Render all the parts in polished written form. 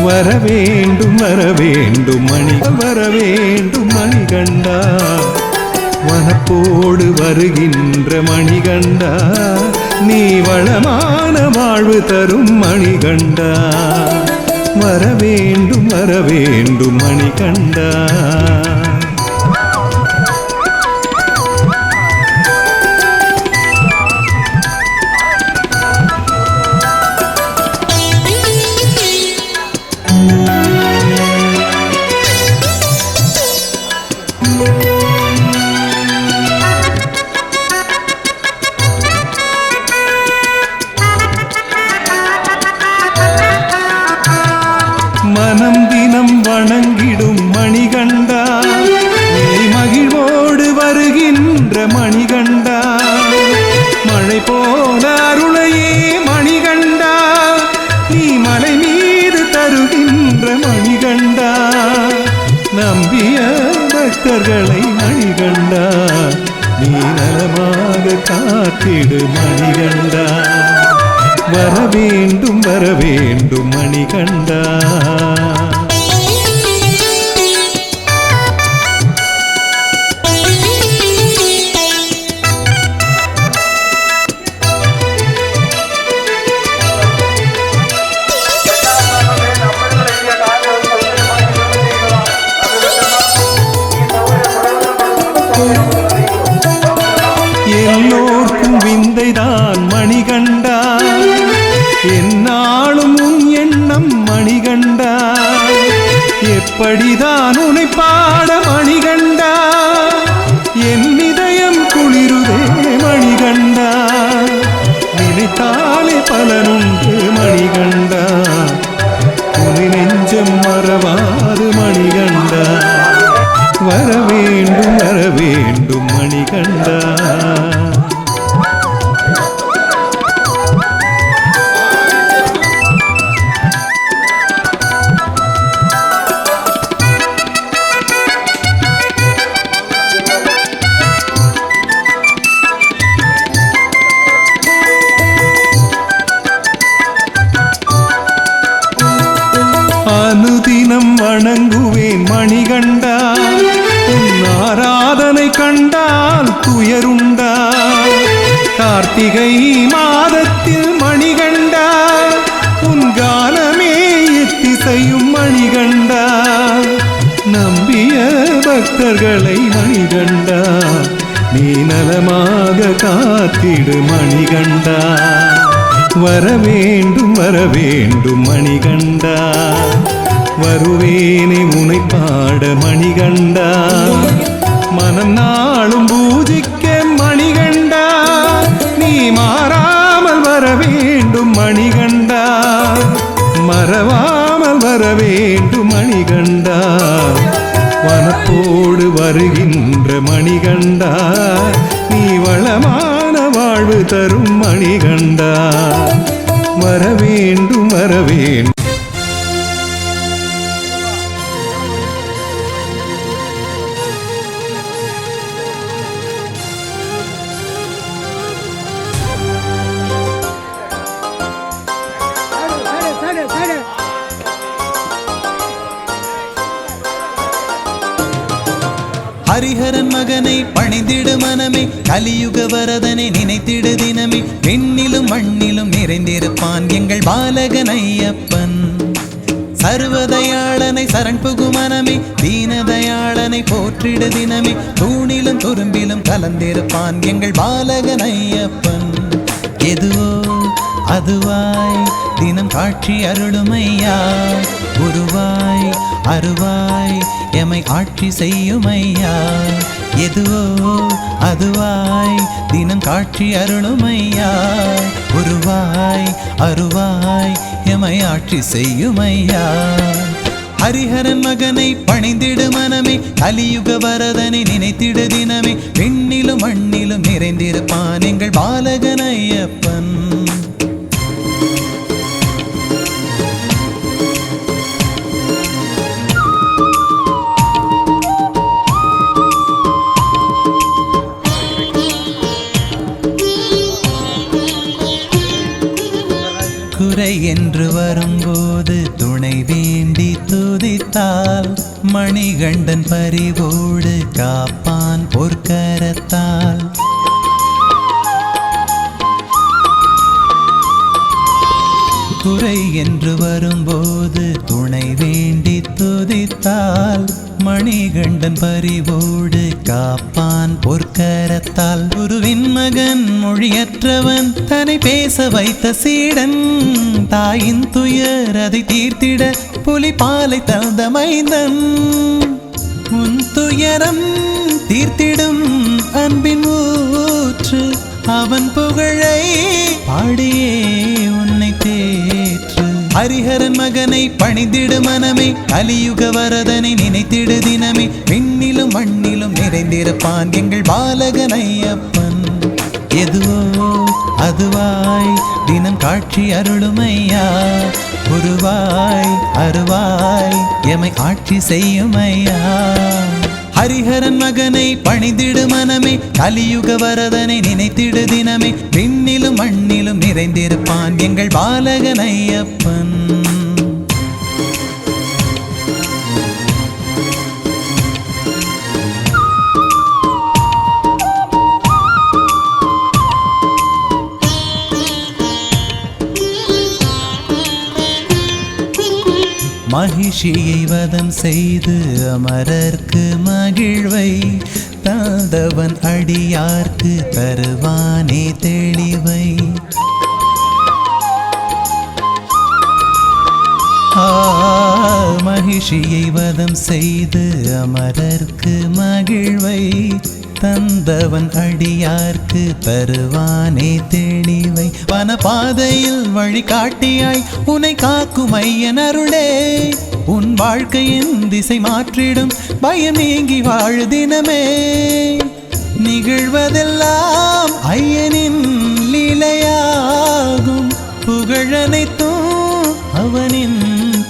வரவேண்டும் வரவேண்டும் மணி வரவேண்டும் மணிகண்டா வனப்போடு வருகின்ற மணிகண்டா நீ வளமான வாழ்வு தரும் மணிகண்டா வரவேண்டும் வரவேண்டும் மணிகண்டா மனம் தினம் வணங்கிடும் மணிகண்டா நீ மகிழ்வோடு வருகின்ற மணிகண்டா மழை போல அருளையே மணிகண்டா நீ மலை மீது தருகின்ற மணிகண்டா நம்பிய பக்தர்களை மணிகண்டா நீ நலமாக காத்திடு மணிகண்டா வரவேண்டும் வரவேண்டும் மணிகண்டா எல்லோர்க்கும் விந்தைதான் மணிகண்டா என்னாலும் உன் எண்ணம் மணிகண்டா எப்படிதான் உன்னை பாட மணிகண்டா என் இதயம் குளிருதே மணிகண்டா நினைத்தாலே பலனுண்டு மணிகண்டா உன்னை நெஞ்சம் மறவாது மணிகண்டா வரவேண்டும் வரவேண்டும் மணிகண்டா அனுதினம் வணங்குவேன் மணிகண்டா உன் ஆராதனை கண்டால் துயருண்டா கார்த்திகை மாதத்தில் மணிகண்டா உன் கானமே எத்திசையும் மணிகண்டா நம்பிய பக்தர்களை மணிகண்டா நீ நலமாக காத்திடு மணிகண்டா வரவேண்டும் வரவேண்டும் மணிகண்டா வருவேனை உனை பாட மணிகண்டா மனம் நாளும் பூஜிக்க மணிகண்டா நீ மாறாமல் வரவேண்டும் மணிகண்டா மறவாமல் வரவேண்டும் மணிகண்டா வனப்போடு வருகின்ற மணிகண்டா நீ வளமான வாழ்வு தரும் மணிகண்டா வரவேண்டும் வரவேண்டும் ஹரிஹரன் மகனை பணிந்திடு மனமே கலியுக வரதனை நினைத்திடு தினமே விண்ணிலும் மண்ணிலும் நிறைந்திருப்பான் எங்கள் பாலகன் ஐயப்பன் சர்வதயாளனை சரண் புகு மனமே தீனதயாளனை போற்றிடு தினமே தூணிலும் துரும்பிலும் கலந்திருப்பான் எங்கள் பாலகன் ஐயப்பன் எதுவோ அதுவாய் தினம் காட்சி அருளுமையா உருவாய் அருவாய் எமை ஆட்சி செய்யுமையா எதுவோ அதுவாய் தினம் காட்சி அருளுமையா உருவாய் அருவாய் எமை ஆட்சி செய்யுமையா ஹரிஹரன் மகனை பணிந்திடு மனமே கலியுக வரதனை நினைத்திடு தினமே விண்ணிலும் மண்ணிலும் நிறைந்திருப்பான் எங்கள் பாலகன் ஐயப்பன் குறை என்று வரும்போது துணை துணை வேண்டி துதித்தால் மணிகண்டன் பரிவோடு காப்பான் பொற்கரத்தால். குறை என்று வரும்போது துணை வேண்டி துதித்தால் மணிகண்டன் பரிவோடு காப்பான் பொற்கரத்தால். குருவின் மகன் மொழியற்றவன் தன்னை பேச வைத்த சீடன் தாயின் துயர் அதை தீர்த்திட புலிபாலை தந்த மைந்தன். உன் துயரம் தீர்த்திடும் அன்பின் ஊற்று அவன் புகழை பாடியே உன்னை தேற்று. ஹரிஹரன் மகனை பணிந்திடு மனமே கலியுக வரதனை நினைத்திடு தினமே. விண்ணிலும் மண்ணிலும் நிறைந்திருப்பான் எங்கள் பாலகன் ஐயப்பன். எதுவோ அதுவாய் தினம் காட்சி அருளுமையா. குருவாய் அருவாய் எமை ஆட்சி செய்யுமையா. ஹரிஹரன் மகனை பணிந்திடு மனமே கலியுக வரதனை நினைத்திடு தினமே. விண்ணிலும் மண்ணிலும் நிறைந்திருப்பான் எங்கள் பாலகன் ஐயப்பன். மகிஷியை வதம் செய்து அமரர்க்கு மகிழ்வை தந்தவன் அடியார்க்கு தருவானே தெளிவை. மகிஷியை வதம் செய்து அமரர்க்கு மகிழ்வை தந்தவன் அடியார்க்கு தருவானே தெளிவை. வனபாதையில் வழிகாட்டியாய் உன்னை காக்கும் ஐயன் அருளே. உன் வாழ்க்கையின் திசை மாற்றிடும் பயம் நீங்கி வாழு தினமே. நிகழ்வதெல்லாம் ஐயனின் லீலையாகும். புகழனைத்தும் அவனின்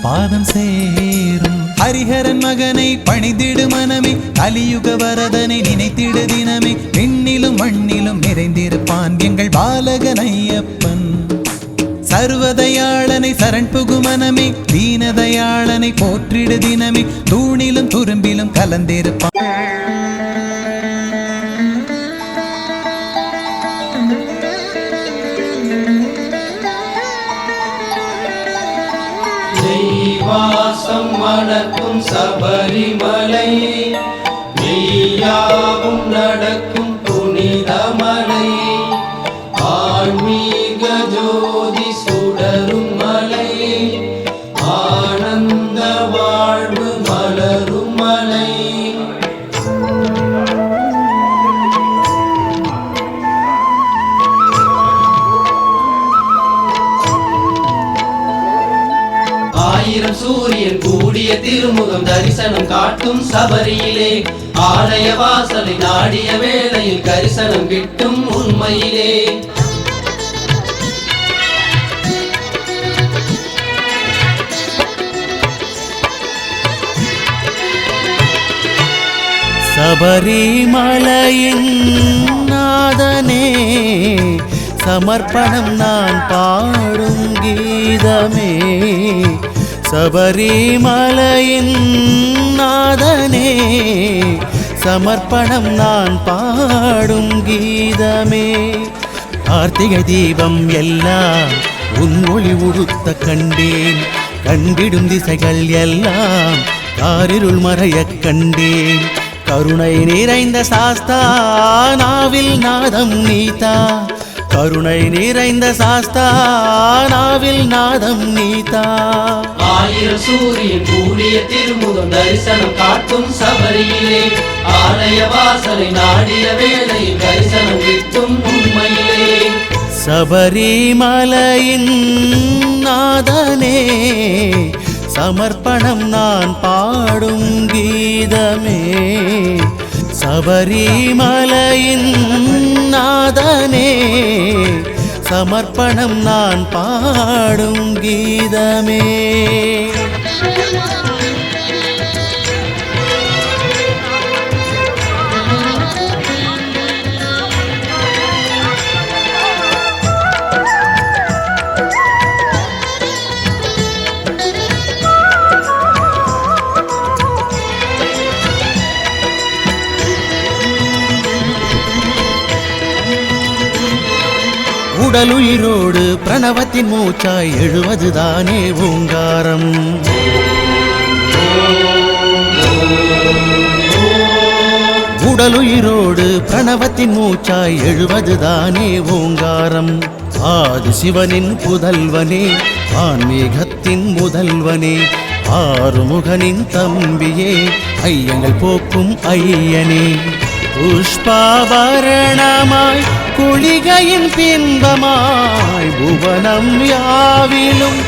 பாதம் சேரும். ஹரிஹரன் மகனை பணிந்திடு மனமே கலியுக வரதனை நினைத்திடு தினமே. விண்ணிலும் மண்ணிலும் நிறைந்திருப்பான் எங்கள் பாலகன் ஐயப்பன். சர்வதயாளனை சரண் புகு மனமே தீனதயாளனை போற்றிடு தினமே. தூணிலும் துரும்பிலும் கலந்திருப்பான். வாசம் மணக்கும் சபரிமலை மெய்யாவும் நடக்கும் புனிதமலை. ஆன்மீக ஜோதி சுடரும் மலை ஆனந்த வாழ்வு மலரும் மலை. ஆயிரம் சூரியன் கூடிய திருமுகம் தரிசனம் காட்டும் சபரியிலே. ஆலய வாசலை நாடிய வேளையில் கரிசனம் கிட்டும் உண்மையிலே. சபரிமலையின் நாதனே சமர்ப்பணம் நான் பாடும் கீதமே. சபரிமலையின் நாதனே சமர்ப்பணம் நான் பாடும் கீதமே. கார்த்திகை தீபம் எல்லாம் உன் ஒளி உடுத்த கண்டேன். கண்டிடும் திசைகள் எல்லாம் காரிருள் மறையக் கண்டேன். கருணை நிறைந்த சாஸ்தா நாவில் நாதம் நீதா. கருணை நிறைந்த சாஸ்தா நாவில் நாதம் நீதா. ஆயிரம் சூரியன் கூடிய திருமுகம் தரிசனம் காட்டும் சபரியிலே. ஆலய வாசலை நாடிய வேளையில் தரிசனம் கிட்டும் உண்மையிலே. சபரிமலையின் நாதனே சமர்ப்பணம் நான் பாடும் கீதமே. சபரிமலையின் நாதனே சமர்ப்பணம் நான் பாடும் கீதமே. உடலுயிரோடு பிரணவத்தின் மூச்சாய் எழுவதுதானே ஓங்காரம். உடலுயிரோடு பிரணவத்தின் மூச்சாய் எழுவதுதானே ஓங்காரம். ஆதி சிவனின் புதல்வனே, ஆன்மீகத்தின் முதல்வனே, ஆறுமுகனின் தம்பியே, ஐயங்கள் போக்கும் ஐயனே. புஷ்பாபரணமாய் குளிகையின் பின்பமாய் புவனம் யாவிலும்